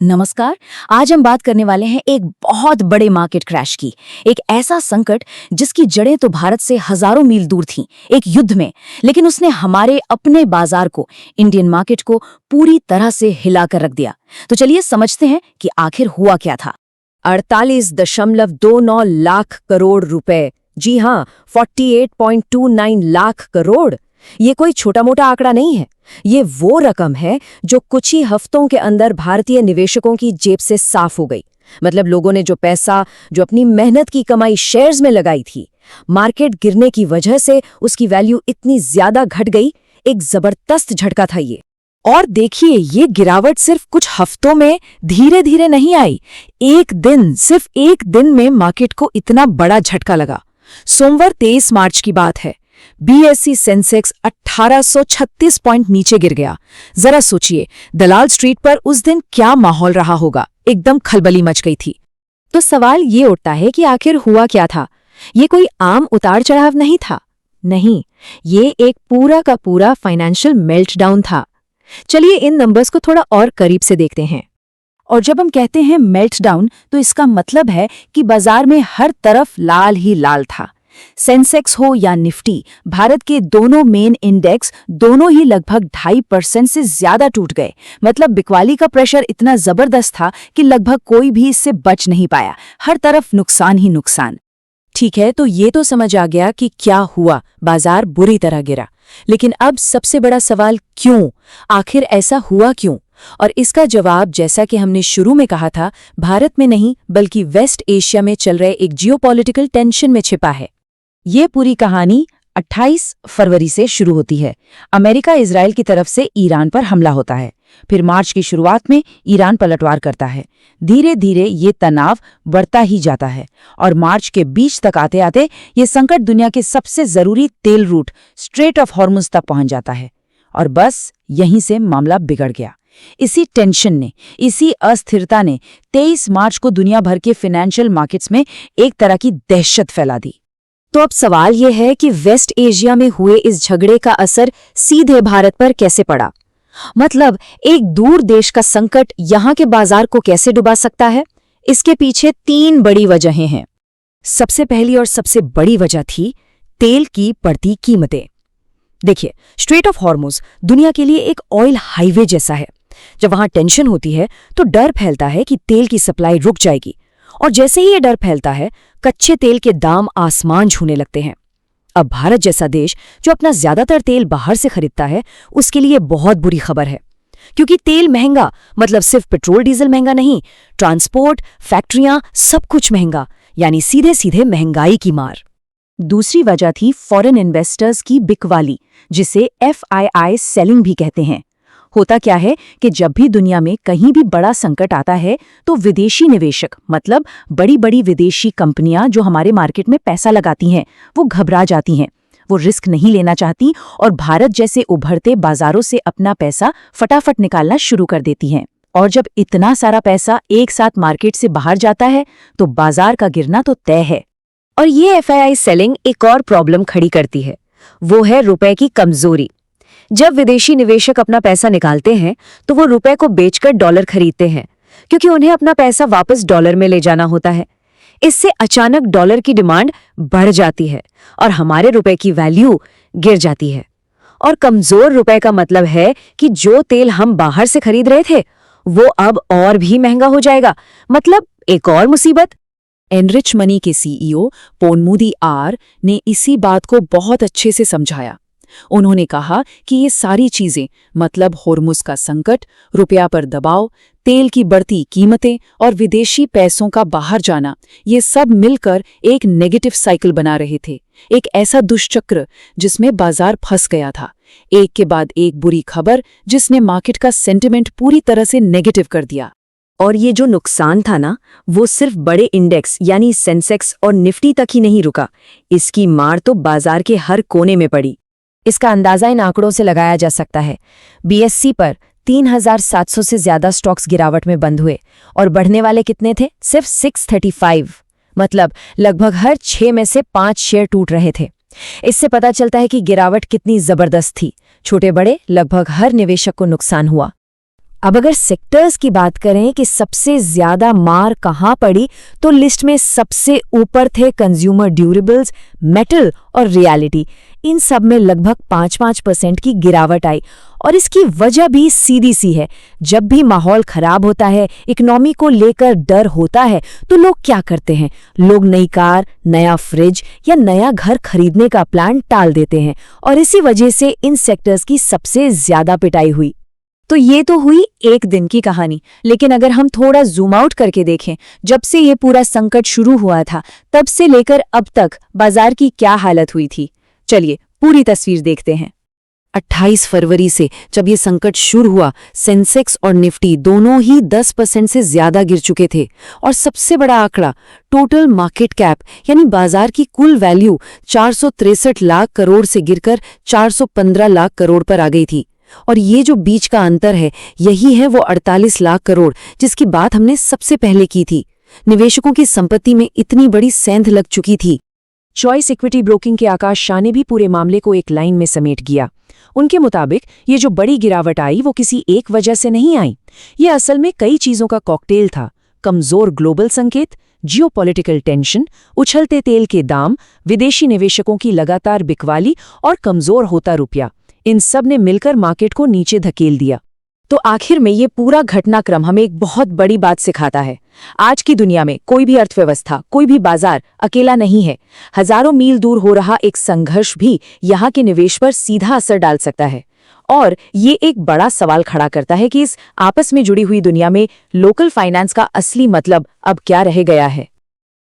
नमस्कार। आज हम बात करने वाले हैं एक बहुत बड़े मार्केट क्रैश की। एक ऐसा संकट जिसकी जड़ें तो भारत से हजारों मील दूर थीं, एक युद्ध में। लेकिन उसने हमारे अपने बाजार को, इंडियन मार्केट को पूरी तरह से हिलाकर रख दिया। तो चलिए समझते हैं कि आखिर हुआ क्या था। 48.29 लाख करोड़ रुपए। जी हाँ, 48.29 लाख करोड़। ये कोई छोटा मोटा आंकड़ा नहीं है। ये वो रकम है जो कुछ ही हफ्तों के अंदर भारतीय निवेशकों की जेब से साफ हो गई। मतलब लोगों ने जो पैसा, जो अपनी मेहनत की कमाई शेयर्स में लगाई थी, मार्केट गिरने की वजह से उसकी वैल्यू इतनी ज्यादा घट गई। एक जबरदस्त झटका था ये। और देखिए, ये गिरावट सिर्फ कुछ हफ्तों में धीरे धीरे नहीं आई। सिर्फ एक दिन में मार्केट को इतना बड़ा झटका लगा। सोमवार 23 मार्च की बात है। बीएसई सेंसेक्स 1836 पॉइंट नीचे गिर गया। जरा सोचिए, दलाल स्ट्रीट पर उस दिन क्या माहौल रहा होगा। एकदम खलबली मच गई थी। तो सवाल ये उठता है कि आखिर हुआ क्या था। ये कोई आम उतार चढ़ाव नहीं था। नहीं, ये एक पूरा का पूरा फाइनेंशियल मेल्टडाउन था। चलिए इन नंबर्स को थोड़ा और करीब से देखते हैं। और जब हम कहते हैं मेल्टडाउन, तो इसका मतलब है कि बाजार में हर तरफ लाल ही लाल था। सेंसेक्स हो या निफ्टी, भारत के दोनों मेन इंडेक्स दोनों ही लगभग 2.5% से ज्यादा टूट गए। मतलब बिकवाली का प्रेशर इतना जबरदस्त था कि लगभग कोई भी इससे बच नहीं पाया। हर तरफ नुकसान ही नुकसान। ठीक है, तो ये तो समझ आ गया कि क्या हुआ, बाजार बुरी तरह गिरा। लेकिन अब सबसे बड़ा सवाल, क्यों? आखिर ऐसा हुआ क्यों? और इसका जवाब, जैसा कि हमने शुरू में कहा था, भारत में नहीं बल्कि वेस्ट एशिया में चल रहे एक जियोपॉलिटिकल टेंशन में छिपा है। ये पूरी कहानी 28 फरवरी से शुरू होती है। अमेरिका इजराइल की तरफ से ईरान पर हमला होता है। फिर मार्च की शुरुआत में ईरान पलटवार करता है। धीरे धीरे ये तनाव बढ़ता ही जाता है और मार्च के बीच तक आते आते ये संकट दुनिया के सबसे जरूरी तेल रूट स्ट्रेट ऑफ हॉर्मुज तक पहुंच जाता है। और बस यहीं से मामला बिगड़ गया। इसी टेंशन ने, इसी अस्थिरता ने 23 मार्च को दुनिया भर के फाइनेंशियल मार्केट्स में एक तरह की दहशत फैला दी। तो अब सवाल यह है कि वेस्ट एशिया में हुए इस झगड़े का असर सीधे भारत पर कैसे पड़ा। मतलब एक दूर देश का संकट यहाँ के बाजार को कैसे डुबा सकता है। इसके पीछे 3 बड़ी वजहें हैं। सबसे पहली और सबसे बड़ी वजह थी तेल की बढ़ती कीमतें। देखिए, स्ट्रेट ऑफ हॉर्मुज दुनिया के लिए एक ऑयल हाईवे जैसा है। जब वहां टेंशन होती है तो डर फैलता है कि तेल की सप्लाई रुक जाएगी। और जैसे ही ये डर फैलता है, कच्चे तेल के दाम आसमान छूने लगते हैं। अब भारत जैसा देश जो अपना ज्यादातर तेल बाहर से खरीदता है, उसके लिए बहुत बुरी खबर है। क्योंकि तेल महंगा मतलब सिर्फ पेट्रोल डीजल महंगा नहीं, ट्रांसपोर्ट, फैक्ट्रियां, सब कुछ महंगा, यानी सीधे सीधे महंगाई की मार। दूसरी वजह थी फॉरेन इन्वेस्टर्स की बिकवाली, जिसे FII सेलिंग भी कहते हैं। होता क्या है कि जब भी दुनिया में कहीं भी बड़ा संकट आता है तो विदेशी निवेशक, मतलब बड़ी बड़ी विदेशी कंपनियां जो हमारे मार्केट में पैसा लगाती हैं, वो घबरा जाती हैं। वो रिस्क नहीं लेना चाहती और भारत जैसे उभरते बाजारों से अपना पैसा फटाफट निकालना शुरू कर देती हैं। और जब इतना सारा पैसा एक साथ मार्केट से बाहर जाता है तो बाजार का गिरना तो तय है। और ये FII सेलिंग एक और प्रॉब्लम खड़ी करती है, वो है रुपए की कमजोरी। जब विदेशी निवेशक अपना पैसा निकालते हैं तो वो रुपए को बेचकर डॉलर खरीदते हैं, क्योंकि उन्हें अपना पैसा वापस डॉलर में ले जाना होता है। इससे अचानक डॉलर की डिमांड बढ़ जाती है और हमारे रुपए की वैल्यू गिर जाती है। और कमजोर रुपए का मतलब है कि जो तेल हम बाहर से खरीद रहे थे वो अब और भी महंगा हो जाएगा। मतलब एक और मुसीबत। एनरिच मनी के CEO पोनमुदी आर ने इसी बात को बहुत अच्छे से समझाया। उन्होंने कहा कि ये सारी चीजें, मतलब होर्मुज का संकट, रुपया पर दबाव, तेल की बढ़ती कीमतें और विदेशी पैसों का बाहर जाना, ये सब मिलकर एक नेगेटिव साइकिल बना रहे थे। एक ऐसा दुष्चक्र जिसमें बाजार फंस गया था। एक के बाद एक बुरी खबर जिसने मार्केट का सेंटिमेंट पूरी तरह से नेगेटिव कर दिया। और ये जो नुकसान था ना, वो सिर्फ बड़े इंडेक्स यानी सेंसेक्स और निफ्टी तक ही नहीं रुका। इसकी मार तो बाजार के हर कोने में पड़ी। इसका अंदाजा इन आंकड़ों से लगाया जा सकता है। BSE पर 3,700 से ज्यादा स्टॉक्स गिरावट में बंद हुए और बढ़ने वाले कितने थे? सिर्फ 635। मतलब लगभग हर 6 में से 5 शेयर टूट रहे थे। इससे पता चलता है कि गिरावट कितनी जबरदस्त थी। छोटे बड़े लगभग हर निवेशक को नुकसान हुआ। अब अगर सेक्टर्स की बात करें कि सबसे ज्यादा मार कहाँ पड़ी, तो लिस्ट में सबसे ऊपर थे कंज्यूमर ड्यूरेबल्स, मेटल और रियलिटी। इन सब में लगभग 5-5% की गिरावट आई। और इसकी वजह भी सीधी सी है। जब भी माहौल खराब होता है, इकोनॉमी को लेकर डर होता है, तो लोग क्या करते हैं? लोग नई कार, नया फ्रिज या नया घर खरीदने का प्लान टाल देते हैं। और इसी वजह से इन सेक्टर्स की सबसे ज्यादा पिटाई हुई। तो ये तो हुई एक दिन की कहानी, लेकिन अगर हम थोड़ा जूम आउट करके देखें, जब से ये पूरा संकट शुरू हुआ था, तब से लेकर अब तक बाजार की क्या हालत हुई थी, चलिए पूरी तस्वीर देखते हैं। 28 फरवरी से जब ये संकट शुरू हुआ, सेंसेक्स और निफ्टी दोनों ही 10% से ज्यादा गिर चुके थे। और सबसे बड़ा आंकड़ा, टोटल मार्केट कैप यानी बाजार की कुल वैल्यू 463 लाख करोड़ से गिरकर 415 लाख करोड़ पर आ गई थी। और ये जो बीच का अंतर है, यही है वो 48 लाख करोड़ जिसकी बात हमने सबसे पहले की थी। निवेशकों की संपत्ति में इतनी बड़ी सेंध लग चुकी थी। चॉइस इक्विटी ब्रोकिंग के आकाश शाह ने भी पूरे मामले को एक लाइन में समेट दिया। उनके मुताबिक ये जो बड़ी गिरावट आई वो किसी एक वजह से नहीं आई। ये असल में कई चीजों का कॉकटेल था। कमजोर ग्लोबल संकेत, जियोपॉलिटिकल टेंशन, उछलते तेल के दाम, विदेशी निवेशकों की लगातार बिकवाली और कमजोर होता रुपया, इन सब ने मिलकर मार्केट को नीचे धकेल दिया। तो आखिर में ये पूरा घटनाक्रम हमें एक बहुत बड़ी बात सिखाता है। आज की दुनिया में कोई भी अर्थव्यवस्था, कोई भी बाजार अकेला नहीं है। हजारों मील दूर हो रहा एक संघर्ष भी यहाँ के निवेश पर सीधा असर डाल सकता है। और ये एक बड़ा सवाल खड़ा करता है कि इस आपस में जुड़ी हुई दुनिया में लोकल फाइनेंस का असली मतलब अब क्या रह गया है।